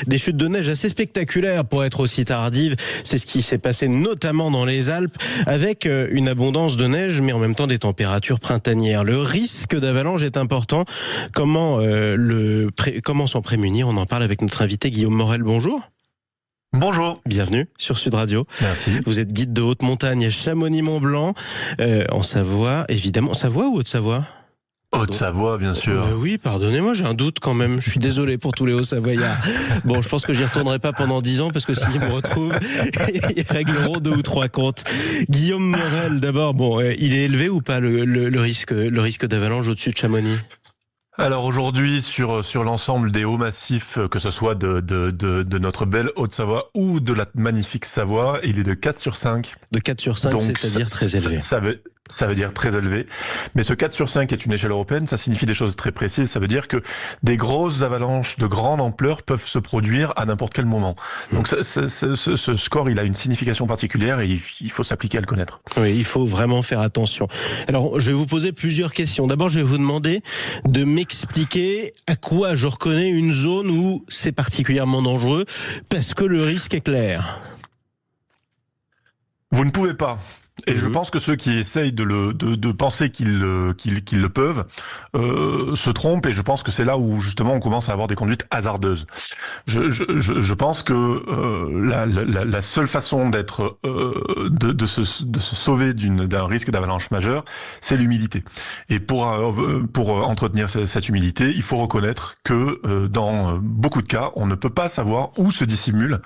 Des chutes de neige assez spectaculaires pour être aussi tardives. C'est ce qui s'est passé notamment dans les Alpes avec une abondance de neige mais en même temps des températures printanières. Le risque d'avalanche est important. Comment s'en prémunir? On en parle avec notre invité Guillaume Morel. Bonjour. Bonjour. Bienvenue sur Sud Radio. Merci. Vous êtes guide de haute montagne à Chamonix-Mont-Blanc, en Savoie, évidemment. Savoie ou Haute-Savoie? Haute-Savoie, bien sûr. Oui, pardonnez-moi, j'ai un doute quand même. Je suis désolé pour tous les Hauts-Savoyards. Bon, je pense que j'y retournerai pas pendant 10 ans parce que s'ils me retrouvent, ils régleront 2 ou 3 comptes. Guillaume Morel, d'abord, il est élevé ou pas le risque d'avalanche au-dessus de Chamonix? Alors aujourd'hui, sur l'ensemble des hauts massifs, que ce soit de notre belle Haute-Savoie ou de la magnifique Savoie, il est de 4 sur 5. De 4 sur 5, donc, c'est-à-dire très élevé. Ça veut dire très élevé. Mais ce 4 sur 5 est une échelle européenne, ça signifie des choses très précises. Ça veut dire que des grosses avalanches de grande ampleur peuvent se produire à n'importe quel moment. Donc ce score, il a une signification particulière et il faut s'appliquer à le connaître. Oui, il faut vraiment faire attention. Alors, je vais vous poser plusieurs questions. D'abord, je vais vous demander de m'expliquer à quoi je reconnais une zone où c'est particulièrement dangereux parce que le risque est clair. Vous ne pouvez pas. Et je pense que ceux qui essayent de penser qu'ils le peuvent se trompent, et je pense que c'est là où justement on commence à avoir des conduites hasardeuses. Je pense que la seule façon d'être de se sauver d'un risque d'avalanche majeur, c'est l'humilité. Et pour entretenir cette humilité, il faut reconnaître que dans beaucoup de cas, on ne peut pas savoir où se dissimulent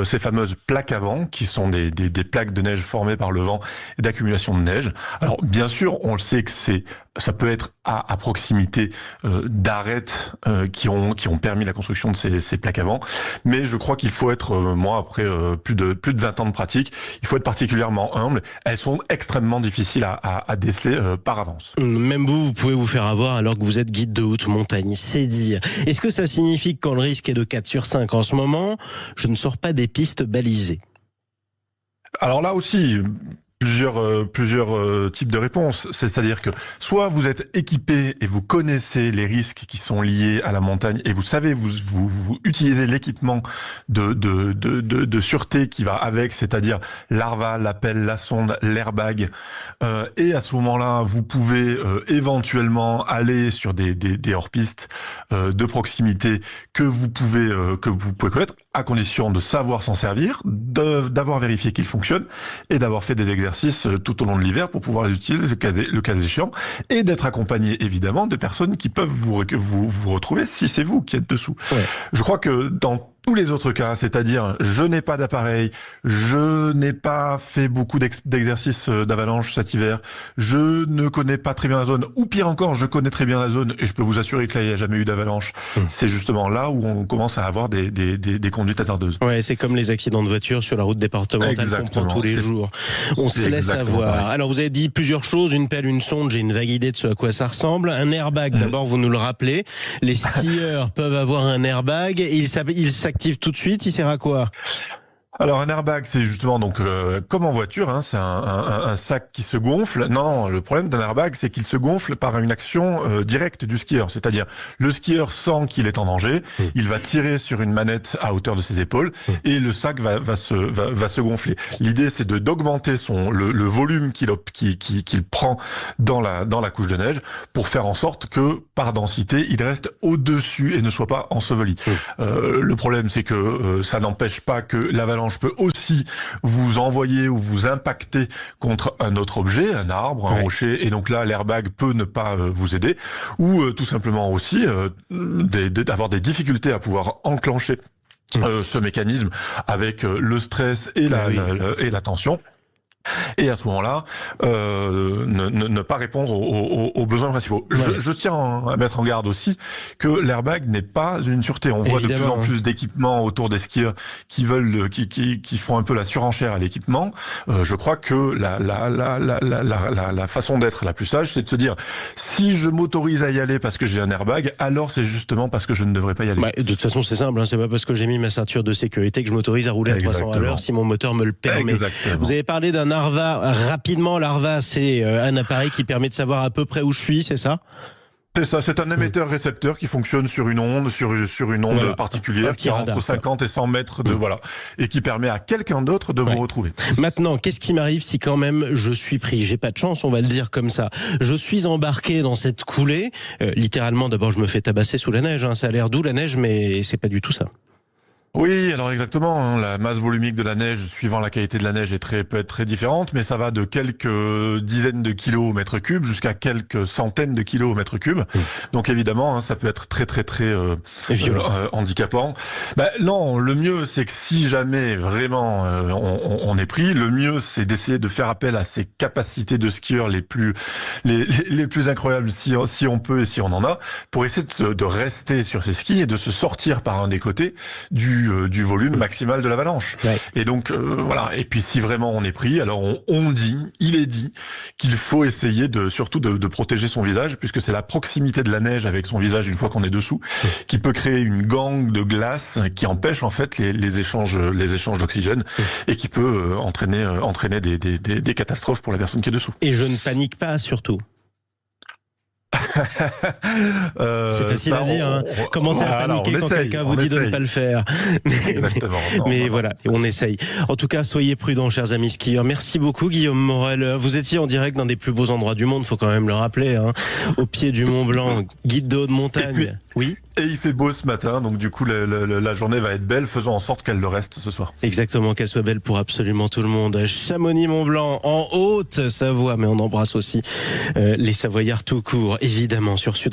ces fameuses plaques à vent, qui sont des plaques de neige formées par le vent et d'accumulation de neige. Alors bien sûr, on le sait que ça peut être à proximité d'arêtes qui ont permis la construction de ces plaques à vent, mais je crois qu'il faut être, moi après plus de 20 ans de pratique, il faut être particulièrement humble. Elles sont extrêmement difficiles à déceler par avance. Même vous pouvez vous faire avoir alors que vous êtes guide de haute montagne, c'est dire. Est-ce que ça signifie que quand le risque est de 4 sur 5 en ce moment, je ne sors pas des pistes balisées? Alors là aussi, plusieurs types de réponses. C'est-à-dire que soit vous êtes équipé et vous connaissez les risques qui sont liés à la montagne et vous savez, vous utilisez l'équipement de sûreté qui va avec, c'est-à-dire l'arva, la pelle, la sonde, l'airbag. Et à ce moment-là, vous pouvez éventuellement aller sur des hors-pistes de proximité que vous pouvez connaître, à condition de savoir s'en servir, d'avoir vérifié qu'ils fonctionnent et d'avoir fait des exercices tout au long de l'hiver pour pouvoir les utiliser le cas échéant, et d'être accompagné évidemment de personnes qui peuvent vous retrouver si c'est vous qui êtes dessous. Ouais. Je crois que dans tous les autres cas, c'est-à-dire je n'ai pas d'appareil, je n'ai pas fait beaucoup d'exercices d'avalanche cet hiver, je ne connais pas très bien la zone, ou pire encore, je connais très bien la zone et je peux vous assurer que là il n'y a jamais eu d'avalanche. C'est justement là où on commence à avoir des conduites hasardeuses. Ouais, c'est comme les accidents de voiture sur la route départementale qu'on prend tous les jours. On se laisse avoir. Pareil. Alors vous avez dit plusieurs choses, une pelle, une sonde, j'ai une vague idée de ce à quoi ça ressemble. Un airbag, d'abord vous nous le rappelez. Les skieurs peuvent avoir un airbag et il s'active tout de suite, il sert à quoi? Alors un airbag, c'est justement donc comme en voiture, hein, c'est un sac qui se gonfle. Non, le problème d'un airbag, c'est qu'il se gonfle par une action directe du skieur. C'est-à-dire le skieur sent qu'il est en danger, il va tirer sur une manette à hauteur de ses épaules et le sac va se gonfler. L'idée, c'est d'augmenter le volume qu'il prend dans la couche de neige pour faire en sorte que par densité, il reste au-dessus et ne soit pas enseveli. Le problème, c'est que ça n'empêche pas que l'avalanche peut aussi vous envoyer ou vous impacter contre un autre objet, un arbre, un rocher, et donc là l'airbag peut ne pas vous aider, ou tout simplement aussi d'avoir des difficultés à pouvoir enclencher ce mécanisme avec le stress et la tension. Et à ce moment-là, ne pas répondre aux besoins principaux. Je tiens à mettre en garde aussi que l'airbag n'est pas une sûreté. On voit de plus en plus d'équipements autour des skieurs qui font un peu la surenchère à l'équipement. Je crois que la façon d'être la plus sage, c'est de se dire, si je m'autorise à y aller parce que j'ai un airbag, alors c'est justement parce que je ne devrais pas y aller. De toute façon, c'est simple, hein, c'est pas parce que j'ai mis ma ceinture de sécurité que je m'autorise à rouler à 300 à l'heure si mon moteur me le permet. Vous avez parlé d'un Arva rapidement. L'Arva, c'est un appareil qui permet de savoir à peu près où je suis, c'est ça ? C'est ça, c'est un émetteur-récepteur qui fonctionne sur une onde, sur une onde Voilà. Un particulière petit qui est radar, entre quoi. 50 et 100 mètres de voilà, et qui permet à quelqu'un d'autre de Ouais. vous retrouver. Maintenant, qu'est-ce qui m'arrive si quand même je suis pris? J'ai pas de chance, on va le dire comme ça. Je suis embarqué dans cette coulée. Littéralement, d'abord, je me fais tabasser sous la neige. Hein. Ça a l'air doux la neige, mais c'est pas du tout ça. Oui, alors exactement, hein, la masse volumique de la neige, suivant la qualité de la neige, peut être très différente, mais ça va de quelques dizaines de kilos au mètre cube jusqu'à quelques centaines de kilos au mètre cube. Donc évidemment, hein, ça peut être très Violent. handicapant. Non, le mieux, c'est que si jamais vraiment on est pris, le mieux, c'est d'essayer de faire appel à ses capacités de skieur les plus incroyables, si on peut et si on en a, pour essayer de rester sur ses skis et de se sortir par un des côtés du volume maximal de l'avalanche. Ouais. Et donc voilà. Et puis si vraiment on est pris, alors il est dit qu'il faut essayer surtout de protéger son visage, puisque c'est la proximité de la neige avec son visage une fois qu'on est dessous, qui peut créer une gangue de glace qui empêche en fait les échanges d'oxygène et qui peut entraîner des catastrophes pour la personne qui est dessous. Et je ne panique pas, surtout. C'est facile à dire, hein. Commencez à paniquer quand quelqu'un vous dit de ne pas le faire. Exactement. Mais voilà, on essaye. En tout cas, soyez prudents, chers amis skieurs. Merci beaucoup, Guillaume Morel. Vous étiez en direct dans des plus beaux endroits du monde, faut quand même le rappeler, hein. Au pied du Mont Blanc, guide de haute montagne. Oui. Et il fait beau ce matin, donc du coup la journée va être belle, faisons en sorte qu'elle le reste ce soir. Exactement, qu'elle soit belle pour absolument tout le monde. Chamonix-Mont-Blanc, en Haute-Savoie, mais on embrasse aussi les Savoyards tout court, évidemment, sur Sud.